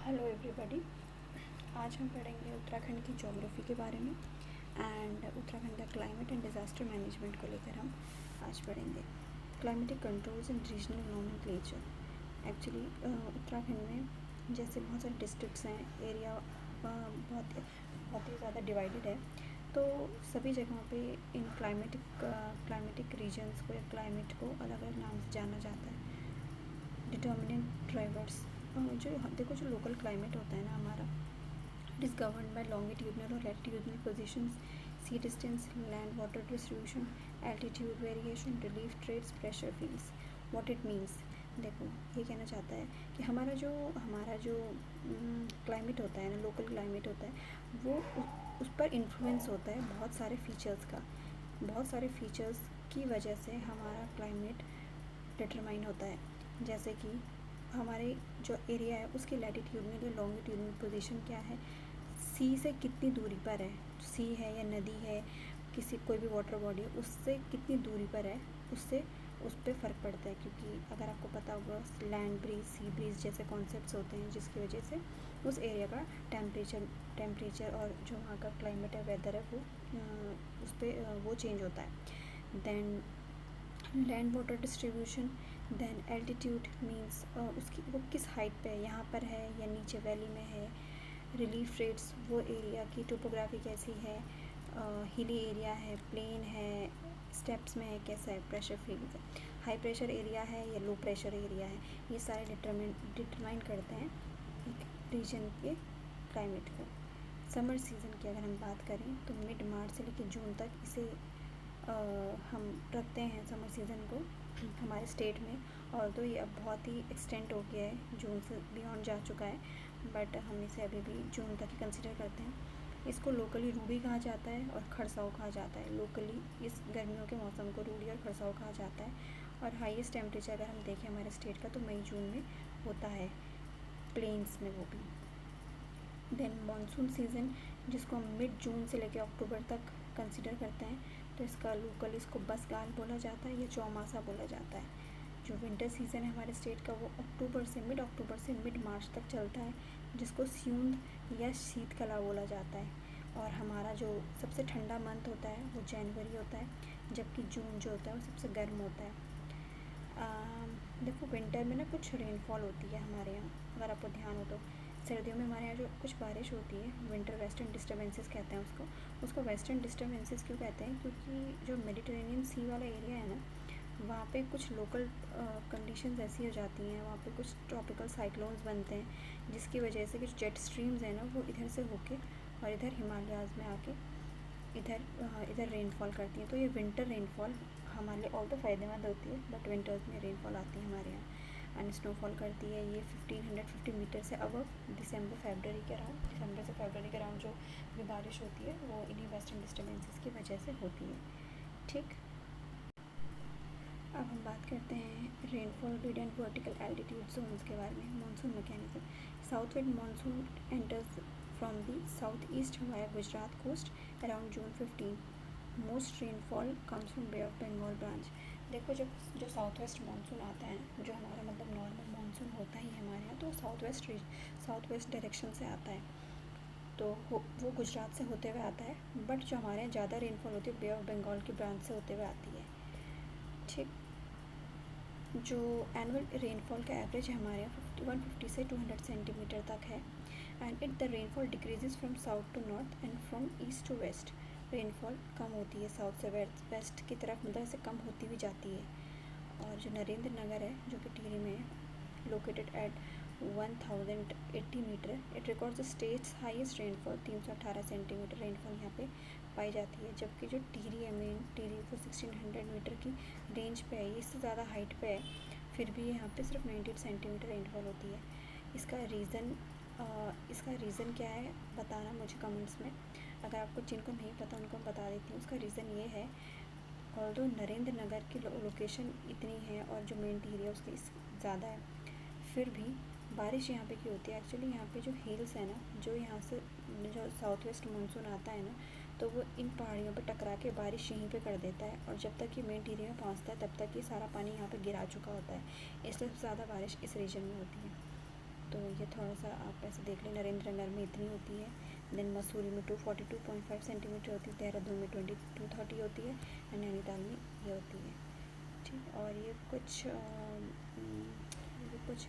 Hello everybody. आज हम पढ़ेंगे उत्तराखंड की ज्योग्राफी के बारे में एंड उत्तराखंड का क्लाइमेट एंड डिज़ास्टर मैनेजमेंट को लेकर हम आज पढ़ेंगे। Climatic controls and regional nomenclature. Actually Uttarakhand में जैसे बहुत सारे डिस्ट्रिक्ट्स हैं, एरिया बहुत ही ज़्यादा डिवाइडेड है, तो सभी जगहों पे इन क्लाइमेटिक रीजन्स को या क्लाइमेट को अलग अलग नाम से जाना जाता है। डिटर्मिनेंट ड्राइवर्स, जो देखो जो लोकल क्लाइमेट होता है ना हमारा, it is govern by longitudinal और latitudinal positions, sea distance, land water distribution, altitude variation, relief trades, pressure fields. What it means, देखो ये कहना चाहता है कि हमारा जो क्लाइमेट होता है ना, लोकल क्लाइमेट होता है, वो उस पर इन्फ्लुएंस होता है बहुत सारे फीचर्स का। बहुत सारे फीचर्स की वजह से हमारा क्लाइमेट डिटरमाइन होता है। जैसे कि हमारे जो एरिया है उसकी लैटिट्यूडनल या लॉन्गिट्यूडनल पोजीशन क्या है, सी से कितनी दूरी पर है, सी है या नदी है, कोई भी वाटर बॉडी है, उससे कितनी दूरी पर है, उससे उस पर फ़र्क पड़ता है। क्योंकि अगर आपको पता होगा, लैंड ब्रीज, सी ब्रीज जैसे कॉन्सेप्ट्स होते हैं, जिसकी वजह से उस एरिया का टेम्परेचर और जो वहाँ का क्लाइमेट है, वेदर है, वो उस पर वो चेंज होता है। Then land water distribution, then altitude means उसकी वो किस हाइट पे है, यहाँ पर है या नीचे वैली में है। रिलीफ रेट्स, वो एरिया की टोपोग्राफी कैसी है, हिली एरिया है, प्लेन है, स्टेप्स में है, कैसा है। Pressure field, high pressure area है या लो प्रेशर एरिया है, ये सारे डिटरमाइन करते हैं एक रीजन के क्लाइमेट को। समर सीज़न की अगर हम बात करें तो मिड मार्च से लेकर जून तक इसे हम रखते हैं समर सीज़न को हमारे स्टेट में। और तो ये अब बहुत ही एक्सटेंड हो गया है, जून से बियॉन्ड जा चुका है, बट हम इसे अभी भी जून तक ही कंसिडर करते हैं। इसको लोकली रूडी कहा जाता है और खरसाव कहा जाता है। लोकली इस गर्मियों के मौसम को रूडी और खरसाव कहा जाता है। और हाईएस्ट टेम्परेचर अगर हम देखें हमारे स्टेट का तो मई जून में होता है, प्लेन्स में वो भी। देन मानसून सीज़न, जिसको हम मिड जून से लेकर अक्टूबर तक कंसिडर करते हैं, तो इसका लोकल इसको बसगाल बोला जाता है या चौमासा बोला जाता है। जो विंटर सीज़न है हमारे स्टेट का, वो अक्टूबर से मिड मार्च तक चलता है, जिसको स्यूंद या शीतकला बोला जाता है। और हमारा जो सबसे ठंडा मंथ होता है वो जनवरी होता है, जबकि जून जो होता है वो सबसे गर्म होता है। देखो विंटर में ना कुछ रेनफॉल होती है हमारे यहाँ, अगर आपको ध्यान हो तो। सर्दियों में हमारे यहाँ जो कुछ बारिश होती है, विंटर वेस्टर्न डिस्टर्बेंसेस कहते हैं उसको वेस्टर्न डिस्टर्बेंसेस क्यों कहते हैं, क्योंकि जो मेडिटेरेनियन सी वाला एरिया है ना, वहाँ पे कुछ लोकल कंडीशंस ऐसी हो जाती हैं, वहाँ पे कुछ ट्रॉपिकल साइक्लोन्स बनते हैं, जिसकी वजह से कुछ जेट स्ट्रीम्स हैं ना, वो इधर से होके और इधर हिमालयाज़ में आके इधर रेनफॉल करती हैं। तो ये विंटर रेनफॉल हमारे लिए और तो फ़ायदेमंद होती है, बट विंटर्स में रेनफॉल आती है हमारे यहाँ। एंड स्नोफॉल करती है ये 1550 मीटर से अबव दिसंबर से फरवरी के अराउंड जो भी बारिश होती है वो इन्हीं वेस्टर्न डिस्टर्बेंसेस की वजह से होती है। ठीक, अब हम बात करते हैं rainfall grid and vertical altitude zones के बारे में। Monsoon mechanism, south west monsoon enters from the south east via Gujarat coast around June 15। Most rainfall comes from Bay of Bengal branch. देखो जब जो साउथ वेस्ट मानसून आता है, जो हमारा मतलब नॉर्मल मानसून होता ही है हमारे यहाँ, तो साउथ वेस्ट डायरेक्शन से आता है, तो वो गुजरात से होते हुए आता है। बट जो हमारे यहाँ ज़्यादा रेनफॉल होती है बे ऑफ बंगाल की ब्रांच से होते हुए आती है। ठीक, जो एनुअल रेनफॉल का एवरेज है हमारे यहाँ 150 से 200 सेंटीमीटर तक है। And the rainfall decreases from south to north and from east to west. Rainfall कम होती है साउथ से वेस्ट की तरफ, मतलब ऐसे कम होती भी जाती है। और जो नरेंद्र नगर है जो कि टिहरी में है, located at 1080 metre, it records the state's highest rainfall 318 centimetre rainfall यहाँ पे पाई जाती है। जबकि जो टिहरी है, मेन टिहरी वो 1600 मीटर की रेंज पे है, इससे ज़्यादा हाइट पे है, फिर भी यहाँ पे सिर्फ 98 सेंटीमीटर रेनफॉल होती है। इसका रीज़न क्या है बताना मुझे कमेंट्स में। अगर आपको जिनको नहीं पता उनको बता देती हूँ। उसका रीज़न ये है, ऑल्दो नरेंद्र नगर की लोकेशन इतनी है और जो मेन टिहरी है उसकी ज़्यादा है, फिर भी बारिश यहाँ पे क्यों होती है। एक्चुअली यहाँ पे जो हिल्स है ना, जो यहाँ से जो साउथ वेस्ट मानसून आता है ना, तो वो इन पहाड़ियों पे टकरा के बारिश यहीं पे कर देता है, और जब तक ये मेन टिहरी में पहुँचता है तब तक ये सारा पानी यहाँ पे गिरा चुका होता है, इसलिए सबसे ज़्यादा बारिश इस रीजन में होती है। तो ये थोड़ा सा आप ऐसे देख लें, नरेंद्र नगर में इतनी होती है, देन मसूरी में 242.5 सेंटीमीटर होती है, देहरादून में 2230 होती है, एंड नैनीताल में ये होती है। ठीक, और ये कुछ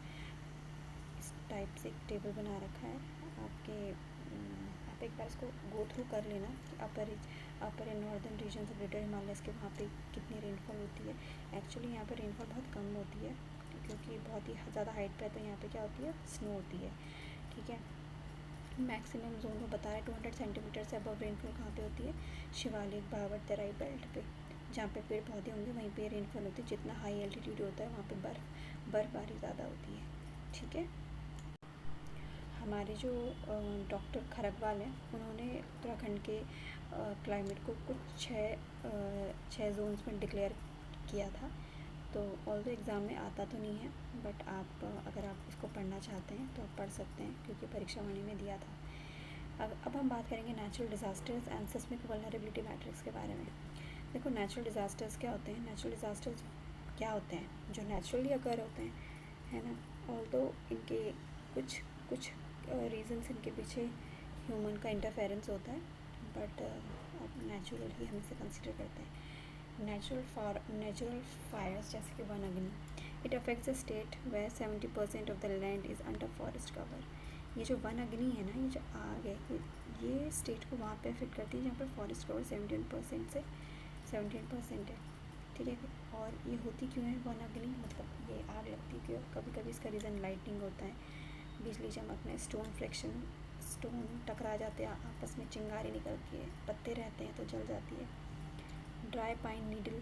इस टाइप से एक टेबल बना रखा है आपके। आप एक बार इसको गो थ्रू कर लेना कि upper and northern region of greater Himalayas के वहाँ पे कितनी रेनफॉल होती है। एक्चुअली यहाँ पर रेनफॉल बहुत कम होती है क्योंकि बहुत ही ज़्यादा हाइट पे है, तो यहाँ पे क्या होती है, स्नो होती है। ठीक है, मैक्सिमम जोन वो बता रहा है 200 सेंटीमीटर से अबव रेनफॉल कहाँ पे होती है, शिवालिक भावर तराई बेल्ट पे, जहाँ पे पेड़ पौधे होंगे वहीं पे रेनफॉल होती है। जितना हाई एल्टीट्यूड होता है वहाँ पे बर्फ़बारी ज़्यादा होती है। ठीक है, हमारे जो डॉक्टर खरगवाल हैं, उन्होंने उत्तराखंड के क्लाइमेट को कुछ छः जोन्स में डिक्लेयर किया था। तो ऑल्दो एग्ज़ाम में आता तो नहीं है, बट आप अगर आप इसको पढ़ना चाहते हैं तो आप पढ़ सकते हैं क्योंकि परीक्षा वाणी में दिया था। अब हम बात करेंगे natural disasters and seismic vulnerability matrix के बारे में। देखो, नेचुरल डिज़ास्टर्स क्या होते हैं? नेचुरल डिज़ास्टर्स क्या होते हैं? जो नेचुरली अकर होते हैं, है ना। ऑल्दो इनके कुछ रीज़न्स इनके पीछे ह्यूमन का इंटरफेरेंस होता है, बट अब नेचुरल ही हम इसे कंसिडर करते हैं। नेचुरल फायर्स जैसे कि वन अग्नि, it affects the state where 70% of the land is under forest cover. ये जो वन अग्नि है ना, ये जो आग है, ये स्टेट को वहाँ पे अफेक्ट करती है जहाँ पर फॉरेस्ट कवर 71% से 17% है। ठीक है, और ये होती क्यों है वन अग्नि, मतलब ये आग लगती क्यों? कभी कभी इसका रीज़न लाइटनिंग होता है, बिजली चमकना, स्टोन टकरा जाते हैं आपस में, चिंगारी निकलती है, पत्ते रहते हैं तो जल जाती है। ड्राई पाइन नीडल,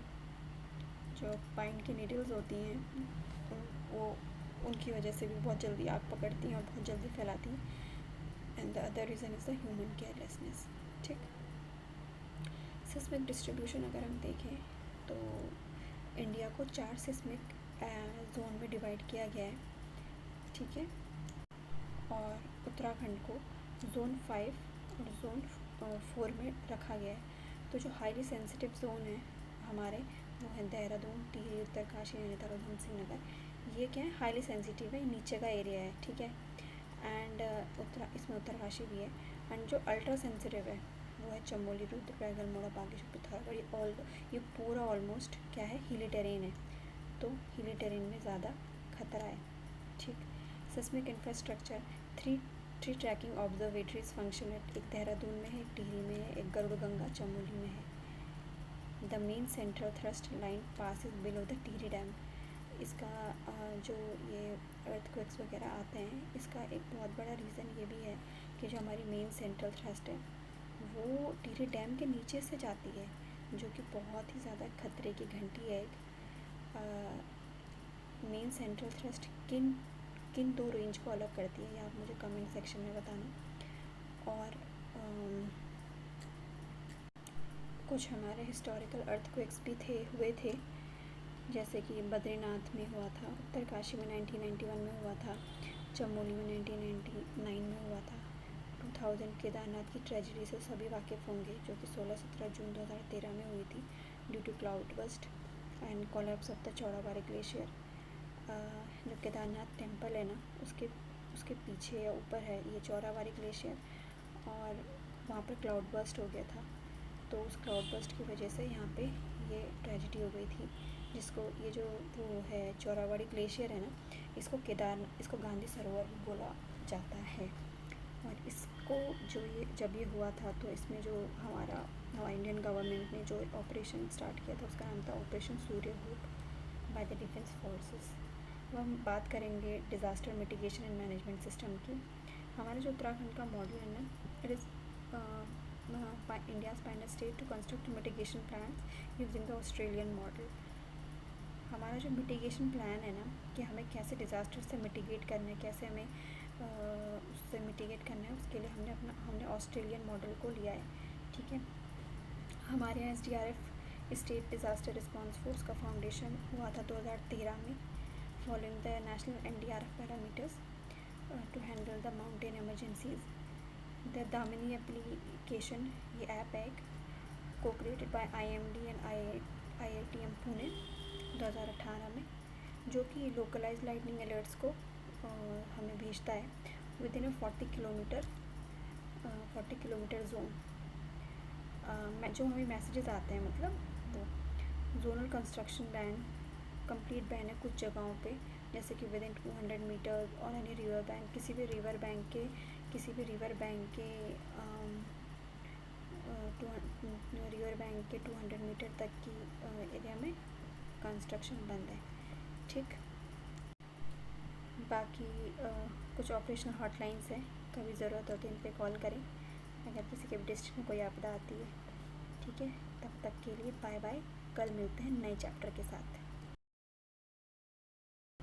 जो पाइन की नीडल्स होती हैं वो उनकी वजह से भी बहुत जल्दी आग पकड़ती हैं और बहुत जल्दी फैलाती हैं। And the other reason is the human carelessness. ठीक, सिस्मिक डिस्ट्रीब्यूशन अगर हम देखें तो इंडिया को 4 सिस्मिक जोन में डिवाइड किया गया है। ठीक है, और उत्तराखंड को जोन 5 और जोन 4 में रखा गया है। तो जो हाईली सेंसिटिव जोन है हमारे, वो है देहरादून, टिहरी, उत्तरकाशी, नैनीताल, उधम सिंह नगर। ये क्या है, हाईली सेंसिटिव है, नीचे का एरिया है। ठीक है, एंड इसमें उत्तरकाशी भी है। एंड जो अल्ट्रा सेंसिटिव है वो है चमोली, रुद्रप्रयाग, अल्मोड़ा, बागेश्वर, पिथौरागढ़। ये पूरा ऑलमोस्ट क्या है, हिली टेरेन है, तो हिली टेरेन में ज़्यादा खतरा है। ठीक, seismic infrastructure, three tracking observatories function है, एक देहरादून में है, एक टिहरी में है, एक गरुड़गंगा चमोली में है। The main central thrust line passes below the Tehri dam. इसका जो ये अर्थक्वेक्स वगैरह आते हैं, इसका एक बहुत बड़ा रीज़न ये भी है कि जो हमारी मेन सेंट्रल थ्रस्ट है वो टिहरी डैम के नीचे से जाती है, जो कि बहुत ही ज़्यादा खतरे की घंटी है। मेन सेंट्रल थ्रस्ट किन 2 रेंज को अलग करती है, ये आप मुझे कमेंट सेक्शन में बताना। और कुछ हमारे हिस्टोरिकल अर्थक्वेक्स भी हुए थे, जैसे कि बद्रीनाथ में हुआ था, उत्तरकाशी में 1991 में हुआ था, चमोली में 1999 में हुआ था। 2000 केदारनाथ की ट्रेजेडी से सभी वाकिफ़ होंगे, जो कि 16-17 जून 2013 में हुई थी, due to cloud burst and collapse of the Chorabari glacier. जो केदारनाथ टेम्पल है ना, उसके पीछे या ऊपर है ये चौड़ाबाड़ी ग्लेशियर, और वहाँ पर क्लाउड बस्ट हो गया था। तो उस क्लाउड बस्ट की वजह से यहाँ पे ये ट्रेजेडी हो गई थी, जिसको ये जो वो है चौड़ाबाड़ी ग्लेशियर है ना, इसको गांधी सरोवर भी बोला जाता है। और इसको जब ये हुआ था, तो इसमें जो हमारा इंडियन गवर्नमेंट ने जो ऑपरेशन स्टार्ट किया था, उसका नाम था ऑपरेशन सूर्यहूट बाय द डिफेंस फोर्सेस। अब हम बात करेंगे disaster mitigation and management system की। हमारा जो उत्तराखंड का मॉडल है ना, it is India's pioneer state to construct mitigation plans using the Australian model. हमारा जो मिटिगेशन प्लान है ना, कि हमें कैसे डिज़ास्टर से मिटिगेट करना है, कैसे हमें उससे मिटिगेट करना है, उसके लिए हमने ऑस्ट्रेलियन मॉडल को लिया है। ठीक है, हमारे यहाँ SDRF state disaster response force का फाउंडेशन हुआ था 2013 में, following the national NDRF parameters to handle the mountain emergencies. The Damini application, ये ऐप है co created by IMD and IITM Pune 2018 में, जो कि लोकलाइज लाइटनिंग अलर्ट्स को हमें भेजता है विद इन 40 किलोमीटर जोन। जो हमें मैसेजेस आते हैं मतलब वो zonal construction ban, complete ban है कुछ जगहों पे, जैसे कि विद इन 200 मीटर और एनी रिवर बैंक, किसी भी रिवर बैंक के 200 मीटर तक की एरिया में कंस्ट्रक्शन बंद है। ठीक, बाकी कुछ ऑपरेशनल हॉटलाइंस है, कभी ज़रूरत हो तो इन पे कॉल करें अगर किसी के भी डिस्ट्रिक्ट में कोई आपदा आती है। ठीक है, तब तक के लिए बाय बाय, कल मिलते हैं नए चैप्टर के साथ।